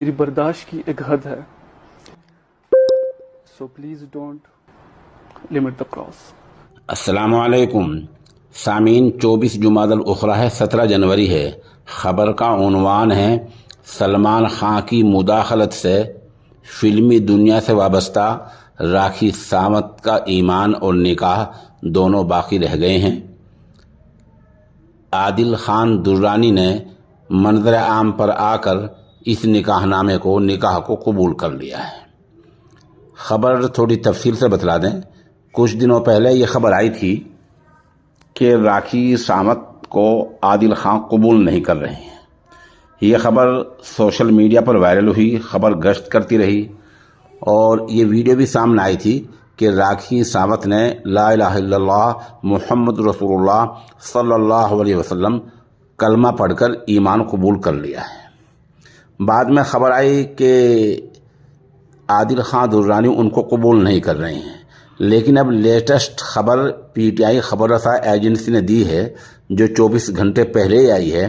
मेरी बर्दाश्त की एक हद है, so please don't limit the cross. अस्सलामुअलैकुम सामीन। 24 जुमादल उखरा है, 17 जनवरी है। ख़बर का उन्वान है सलमान खान की मुदाखलत से फिल्मी दुनिया से वाबस्ता राखी सावंत का ईमान और निकाह दोनों बाकी रह गए हैं। आदिल खान दुर्रानी ने मंजर आम पर आकर इस निकाहनामे को निकाह को कबूल कर लिया है। ख़बर थोड़ी तफसील से बतला दें। कुछ दिनों पहले ये खबर आई थी कि राखी सावंत को आदिल खान कबूल नहीं कर रहे हैं। ये खबर सोशल मीडिया पर वायरल हुई, खबर गश्त करती रही और ये वीडियो भी सामने आई थी कि राखी सावंत ने ला इलाहा इल्लल्लाह मुहम्मद रसूलुल्लाह सल्लल्लाहु अलैहि वसल्लम कलमा पढ़कर ईमान कबूल कर लिया है। बाद में खबर आई कि आदिल खान दुर्रानी उनको कबूल नहीं कर रहे हैं, लेकिन अब लेटेस्ट खबर पीटीआई खबर रसा एजेंसी ने दी है, जो 24 घंटे पहले ही आई है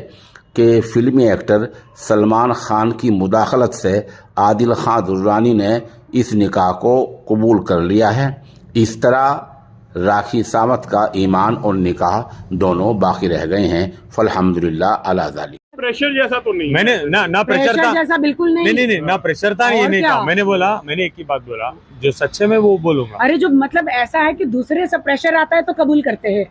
कि फिल्मी एक्टर सलमान खान की मुदाखलत से आदिल खान दुर्रानी ने इस निकाह को कबूल कर लिया है। इस तरह राखी सावंत का ईमान और निकाह दोनों बाकी रह गए हैं। फल्हम्दुलिल्लाह अला ज़ालिक। प्रेशर जैसा तो नहीं मैंने ना प्रेशर था, जैसा बिल्कुल नहीं। नहीं ना प्रेशर था, ये नहीं था। मैंने एक ही बात बोला, जो सच्चे में वो बोलूंगा। अरे जो मतलब ऐसा है कि दूसरे से प्रेशर आता है तो कबूल करते हैं।